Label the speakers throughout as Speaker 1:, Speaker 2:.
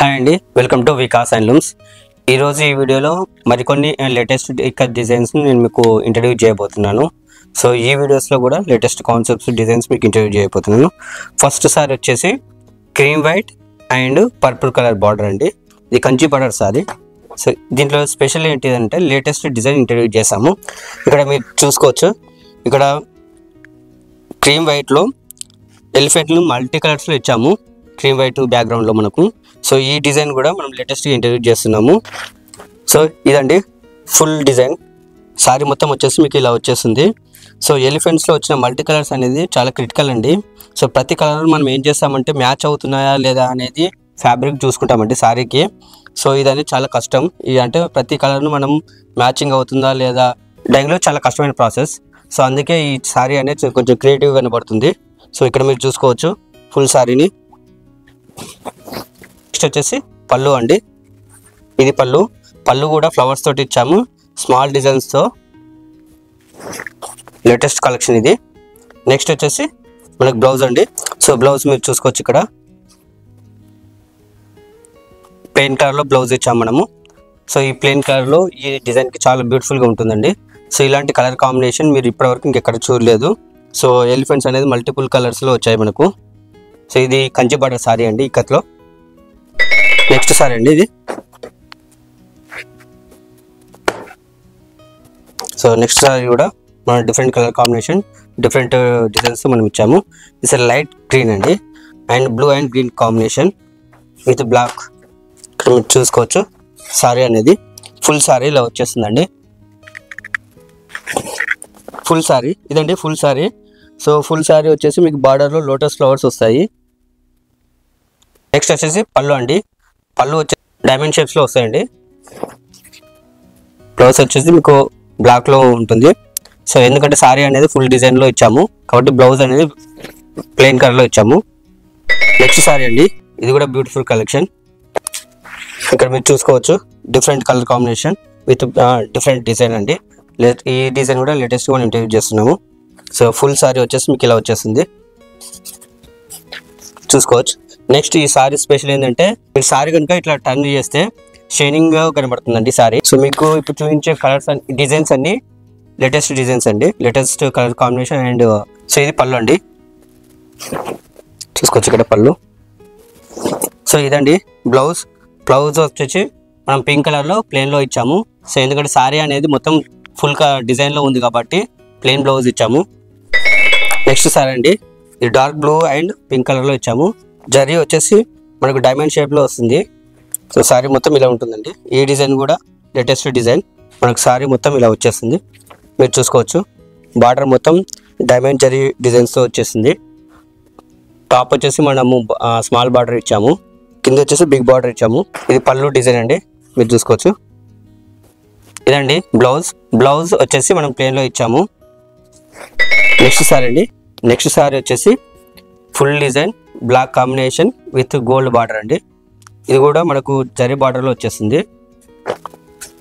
Speaker 1: Hi అండి, welcome to Vikas handlooms. ఈరోజు ఈ వీడియోలో మరికొన్ని లేటెస్ట్ ఇక్కత్ డిజైన్స్ నేను మీకు ఇంట్రడ్యూస్ చేయబోతున్నాను. సో ఈ వీడియోస్లో కూడా లేటెస్ట్ కాన్సెప్ట్స్ డిజైన్స్ మీకు ఇంట్రడ్యూస్ చేయబోతున్నాను. ఫస్ట్ సారీ వచ్చేసి cream white and purple colour border అండి. ఇది కంచి బార్డర్ సారీ. సో దీంట్లో స్పెషల్ ఏంటిదంటే లేటెస్ట్ డిజైన్ ఇంట్రడ్యూస్ చేసాము. ఇక్కడ మీరు చూసుకోవచ్చు, ఇక్కడ క్రీమ్ వైట్లో ఎలిఫెంట్లు మల్టీ కలర్స్లో ఇచ్చాము. క్రీమ్ వైట్ బ్యాక్గ్రౌండ్లో మనకు. సో ఈ డిజైన్ కూడా మనం లేటెస్ట్గా ఇంట్రడ్యూస్ చేస్తున్నాము. సో ఇదండి ఫుల్ డిజైన్. సారీ మొత్తం వచ్చేసి మీకు ఇలా వచ్చేస్తుంది. సో ఎలిఫెంట్స్లో వచ్చిన మల్టీ కలర్స్ అనేది చాలా క్రిటికల్ అండి. సో ప్రతి కలర్ మనం ఏం చేస్తామంటే మ్యాచ్ అవుతున్నాయా లేదా అనేది ఫ్యాబ్రిక్ చూసుకుంటామండి సారీకి. సో ఇదనేది చాలా కష్టం. ఇది అంటే ప్రతి కలర్ను మనం మ్యాచింగ్ అవుతుందా లేదా డైలో చాలా కష్టమైన ప్రాసెస్. సో అందుకే ఈ సారీ అనేది కొంచెం క్రియేటివ్గా కనబడుతుంది. సో ఇక్కడ మీరు చూసుకోవచ్చు ఫుల్ సారీని. నెక్స్ట్ వచ్చేసి పళ్ళు అండి. ఇది పళ్ళు కూడా ఫ్లవర్స్ తోటి ఇచ్చాము, స్మాల్ డిజైన్స్తో. లేటెస్ట్ కలెక్షన్ ఇది. నెక్స్ట్ వచ్చేసి మనకు బ్లౌజ్ అండి. సో బ్లౌజ్ మీరు చూసుకోవచ్చు, ఇక్కడ ప్లెయిన్ కలర్లో బ్లౌజ్ ఇచ్చాము మనము. సో ఈ ప్లెయిన్ కలర్లో ఈ డిజైన్కి చాలా బ్యూటిఫుల్గా ఉంటుందండి. సో ఇలాంటి కలర్ కాంబినేషన్ మీరు ఇప్పటివరకు ఇంకెక్కడ చూడలేదు. సో ఎలిఫెంట్స్ అనేది మల్టిపుల్ కలర్స్లో వచ్చాయి మనకు. సో ఇది కంచి బార్డర్ సారీ అండి ఇక్కత్లో. నెక్స్ట్ సారీ అండి ఇది. సో నెక్స్ట్ సారీ కూడా మన different colour combination, different designs మనం ఇచ్చాము. ఇది లైట్ గ్రీన్ అండి and blue and green combination with black. ఇక్కడ మీరు చూసుకోవచ్చు సారీ అనేది ఫుల్ సారీ ఇలా వచ్చేస్తుందండి. ఫుల్ సారీ ఇదండి, full sari. So full sari వచ్చేసి మీకు బార్డర్లో లోటస్ ఫ్లవర్స్ వస్తాయి. నెక్స్ట్ వచ్చేసి పళ్ళు అండి. పళ్ళు వచ్చి డైమండ్ షేప్స్లో వస్తాయండి. బ్లౌజ్ వచ్చేసి మీకు బ్లాక్లో ఉంటుంది. సో ఎందుకంటే సారీ అనేది ఫుల్ డిజైన్లో ఇచ్చాము కాబట్టి బ్లౌజ్ అనేది ప్లెయిన్ కలర్లో ఇచ్చాము. నెక్స్ట్ సారీ అండి, ఇది కూడా బ్యూటిఫుల్ కలెక్షన్. ఇక్కడ మీరు చూసుకోవచ్చు different colour combination with different design అండి. ఈ డిజైన్ కూడా లేటెస్ట్గా మనం ఇంట్రడ్యూస్ చేస్తున్నాము. సో ఫుల్ సారీ వచ్చేసి మీకు ఇలా వచ్చేస్తుంది, చూసుకోవచ్చు. నెక్స్ట్ ఈ సారీ స్పెషల్ ఏంటంటే మీరు సారీ కనుక ఇట్లా టర్న్ చేస్తే షైనింగ్గా కనబడుతుందండి సారీ. సో మీకు ఇప్పుడు చూపించే కలర్స్ డిజైన్స్ అన్ని లేటెస్ట్ డిజైన్స్ అండి, latest colour combination. And so ఇది పళ్ళు అండి, చూసుకోవచ్చు ఇక్కడ పళ్ళు. సో ఇదండి బ్లౌజ్. బ్లౌజ్ వచ్చేసి మనం పింక్ కలర్లో ప్లెయిన్లో ఇచ్చాము. సో ఎందుకంటే సారీ అనేది మొత్తం ఫుల్ డిజైన్లో ఉంది కాబట్టి ప్లెయిన్ బ్లౌజ్ ఇచ్చాము. నెక్స్ట్ సారీ అండి, ఇది డార్క్ బ్లూ అండ్ పింక్ కలర్లో ఇచ్చాము. జరీ వచ్చేసి మనకు డైమండ్ షేప్లో వస్తుంది. సో సారీ మొత్తం ఇలా ఉంటుందండి. ఈ డిజైన్ కూడా లేటెస్ట్ డిజైన్. మనకు సారీ మొత్తం ఇలా వచ్చేస్తుంది, మీరు చూసుకోవచ్చు. బార్డర్ మొత్తం డైమండ్ జరీ డిజైన్స్తో వచ్చేసింది. టాప్ వచ్చేసి మనము స్మాల్ బార్డర్ ఇచ్చాము, కింద వచ్చేసి బిగ్ బార్డర్ ఇచ్చాము. ఇది పళ్ళు డిజైన్ అండి, మీరు చూసుకోవచ్చు. ఇదండి బ్లౌజ్. బ్లౌజ్ వచ్చేసి మనం ప్లెయిన్లో ఇచ్చాము. నెక్స్ట్ సారీ అండి. నెక్స్ట్ సారీ వచ్చేసి full design black combination with gold border అండి. ఇది కూడా మనకు జరీ బార్డర్లో వచ్చేస్తుంది.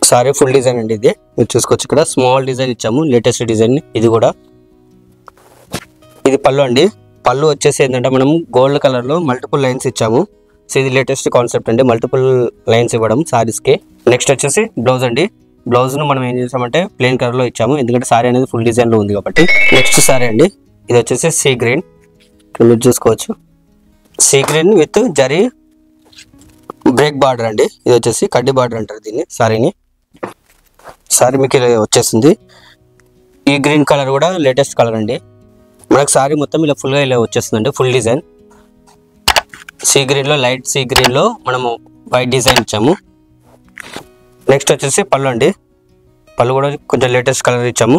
Speaker 1: సారీ ఫుల్ డిజైన్ అండి, ఇది మీరు చూసుకోవచ్చు. ఇక్కడ స్మాల్ డిజైన్ ఇచ్చాము, లేటెస్ట్ డిజైన్. ఇది కూడా ఇది పళ్ళు అండి. పళ్ళు వచ్చేసి ఏంటంటే మనం గోల్డ్ కలర్లో మల్టిపుల్ లైన్స్ ఇచ్చాము. సో ఇది లేటెస్ట్ కాన్సెప్ట్ అండి, మల్టిపుల్ లైన్స్ ఇవ్వడం సారీస్కి. నెక్స్ట్ వచ్చేసి బ్లౌజ్ అండి. బ్లౌజ్ను మనం ఏం చేసామంటే ప్లెయిన్ కలర్లో ఇచ్చాము, ఎందుకంటే సారీ అనేది ఫుల్ డిజైన్లో ఉంది కాబట్టి. నెక్స్ట్ సారీ అండి, ఇది వచ్చేసి సీ గ్రీన్. మీరు చూసుకోవచ్చు sea green with zari break border అండి. ఇది వచ్చేసి కడ్డీ బార్డర్ అంటారు దీన్ని సారీని. సారీ మీకు ఇలా వచ్చేసింది. ఈ గ్రీన్ కలర్ కూడా లేటెస్ట్ కలర్ అండి. మనకు సారీ మొత్తం ఇలా ఫుల్గా ఇలా వచ్చేస్తుందండి, ఫుల్ డిజైన్. సీ గ్రీన్లో లైట్ సీ గ్రీన్లో మనము వైట్ డిజైన్ ఇచ్చాము. నెక్స్ట్ వచ్చేసి పళ్ళు అండి. పళ్ళు కూడా కొంచెం లేటెస్ట్ కలర్ ఇచ్చాము.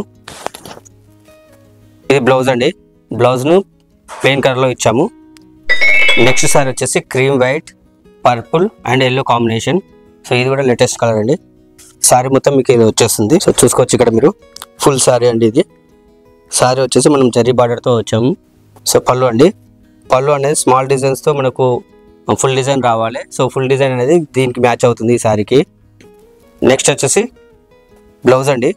Speaker 1: ఇది బ్లౌజ్ అండి. బ్లౌజ్ను ప్లెయిన్ కలర్లో ఇచ్చాము. నెక్స్ట్ సారీ వచ్చేసి cream white, purple and yellow combination. So ఇది కూడా లేటెస్ట్ కలర్ అండి. సారీ మొత్తం మీకు ఇది వచ్చేస్తుంది. సో చూసుకోవచ్చు ఇక్కడ మీరు ఫుల్ సారీ అండి. ఇది సారీ వచ్చేసి మనం జరీ బార్డర్తో వచ్చాము. సో పళ్ళు అండి. పళ్ళు అనేది స్మాల్ డిజైన్స్తో మనకు ఫుల్ డిజైన్ రావాలి. సో ఫుల్ డిజైన్ అనేది దీనికి మ్యాచ్ అవుతుంది ఈ సారీకి. నెక్స్ట్ వచ్చేసి బ్లౌజ్ అండి.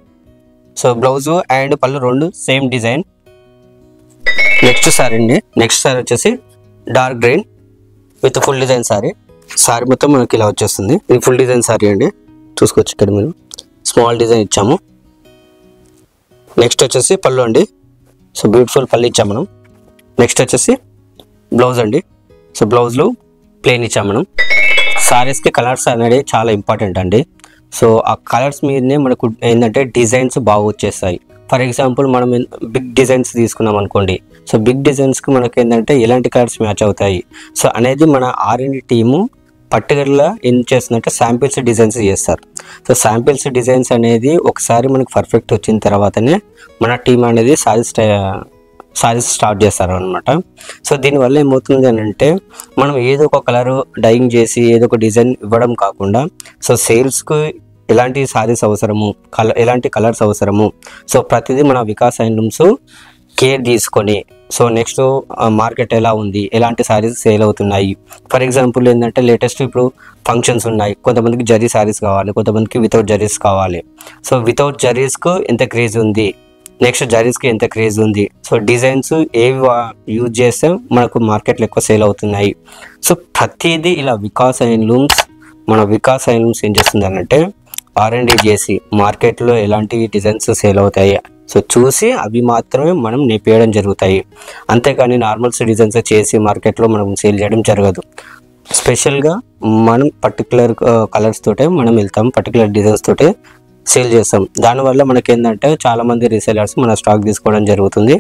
Speaker 1: సో బ్లౌజ్ అండ్ పళ్ళు రెండు సేమ్ డిజైన్. నెక్స్ట్ సారీ అండి, నెక్స్ట్ సారీ వచ్చేసి dark green with full design sorry. Sorry మొత్తం మనకి ఇలా వచ్చేస్తుంది. ఇది ఫుల్ డిజైన్ సారీ అండి, చూసుకోవచ్చు. ఇక్కడ మీరు స్మాల్ డిజైన్ ఇచ్చాము. నెక్స్ట్ వచ్చేసి పళ్ళు అండి, సో బ్యూటిఫుల్ పళ్ళు ఇచ్చాము మనం. నెక్స్ట్ వచ్చేసి బ్లౌజ్ అండి, సో బ్లౌజ్లో ప్లెయిన్ ఇచ్చాము మనం. సారీస్కి కలర్స్ అనేది చాలా ఇంపార్టెంట్ అండి. సో ఆ కలర్స్ మీదనే మనకు ఏంటంటే డిజైన్స్ బాగా వచ్చేస్తాయి. ఫర్ ఎగ్జాంపుల్ మనం బిగ్ డిజైన్స్ తీసుకున్నాం అనుకోండి, సో బిగ్ డిజైన్స్కి మనకి ఏంటంటే ఎలాంటి కలర్స్ మ్యాచ్ అవుతాయి సో అనేది మన R&D టీము పర్టికులర్గా ఏం చేస్తుందంటే శాంపిల్స్ డిజైన్స్ చేస్తారు. సో శాంపిల్స్ డిజైన్స్ అనేది ఒకసారి మనకు పర్ఫెక్ట్ వచ్చిన తర్వాతనే మన టీం అనేది సారీస్ స్టార్ట్ చేస్తారు అనమాట. సో దీనివల్ల ఏమవుతుంది అని అంటే మనం ఏదో ఒక కలర్ డైయింగ్ చేసి ఏదో ఒక డిజైన్ ఇవ్వడం కాకుండా సో సేల్స్కి ఎలాంటి సారీస్ అవసరము, ఎలాంటి కలర్స్ అవసరము, సో ప్రతిదీ మన వికాస్ హ్యాండ్లూమ్స్ కేర్ తీసుకొని సో నెక్స్ట్ మార్కెట్ ఎలా ఉంది, ఎలాంటి సారీస్ సేల్ అవుతున్నాయి. ఫర్ ఎగ్జాంపుల్ ఏంటంటే లేటెస్ట్ ఇప్పుడు ఫంక్షన్స్ ఉన్నాయి, కొంతమందికి జరీ సారీస్ కావాలి, కొంతమందికి వితౌట్ జరీస్ కావాలి. సో వితౌట్ జరీస్కు ఎంత క్రేజ్ ఉంది, నెక్స్ట్ జరీస్కి ఎంత క్రేజ్ ఉంది, సో డిజైన్స్ ఏవి యూజ్ చేస్తే మనకు మార్కెట్లో ఎక్కువ సేల్ అవుతున్నాయి. సో ప్రతిదీ ఇలా వికాస్ హ్యాండ్లూమ్స్, మన వికాస్ హ్యాండ్లూమ్స్ ఏం చేస్తుంది అంటే R&D చేసి మార్కెట్లో ఎలాంటి డిజైన్స్ సేల్ అవుతాయి సో చూసి అవి మాత్రమే మనం నేపేయడం జరుగుతాయి. అంతేకాని నార్మల్స్ డిజైన్స్ చేసి మార్కెట్లో మనం సేల్ చేయడం జరగదు. స్పెషల్గా మనం పర్టికులర్ కలర్స్ తోటే మనం వెళ్తాం, పర్టికులర్ డిజైన్స్ తోటే సేల్ చేస్తాం. దానివల్ల మనకి ఏంటంటే చాలామంది రీసెలర్స్ మన స్టాక్ తీసుకోవడం జరుగుతుంది.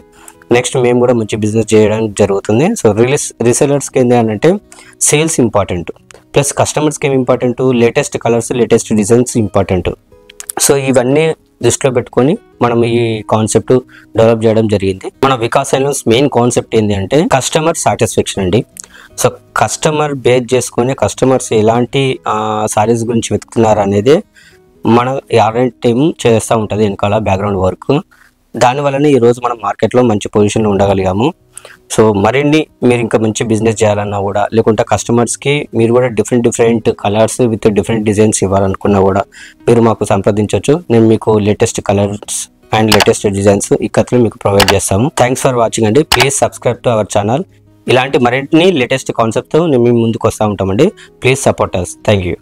Speaker 1: నెక్స్ట్ మేము కూడా మంచి బిజినెస్ చేయడం జరుగుతుంది. సో రీసెలర్స్కి ఏంటి అంటే సేల్స్ ఇంపార్టెంట్, ప్లస్ కస్టమర్స్కి ఏమి important, latest colours, latest designs important. So ఇవన్నీ దృష్టిలో పెట్టుకొని మనం ఈ కాన్సెప్ట్ డెవలప్ చేయడం జరిగింది. మన వికాస్ హ్యాండ్లూమ్స్ మెయిన్ కాన్సెప్ట్ ఏంటి అంటే కస్టమర్ సాటిస్ఫాక్షన్ అండి. సో కస్టమర్ బేస్ చేసుకొని కస్టమర్స్ ఎలాంటి సారీస్ గురించి వెతుకుతున్నారు అనేది మన R&D టీం చేస్తూ ఉంటుంది వెనకాల బ్యాక్గ్రౌండ్ వర్క్. దానివల్లనే ఈరోజు మనం మార్కెట్లో మంచి పొజిషన్లో ఉండగలిగాము. సో మరిన్ని మీరు ఇంకా మంచి బిజినెస్ చేయాలన్నా కూడా, లేకుంటే కస్టమర్స్కి మీరు కూడా different colours with different designs ఇవ్వాలనుకున్నా కూడా మీరు మాకు సంప్రదించవచ్చు. నేను మీకు latest colours and latest designs ఇక్కత్లో మీకు ప్రొవైడ్ చేస్తాము. థ్యాంక్స్ ఫర్ వాచింగ్ అండి. Please subscribe to our channel. ఇలాంటి మరిన్ని లేటెస్ట్ కాన్సెప్ట్తో మేము ముందుకు వస్తూ ఉంటామండి. Please support us. Thank you.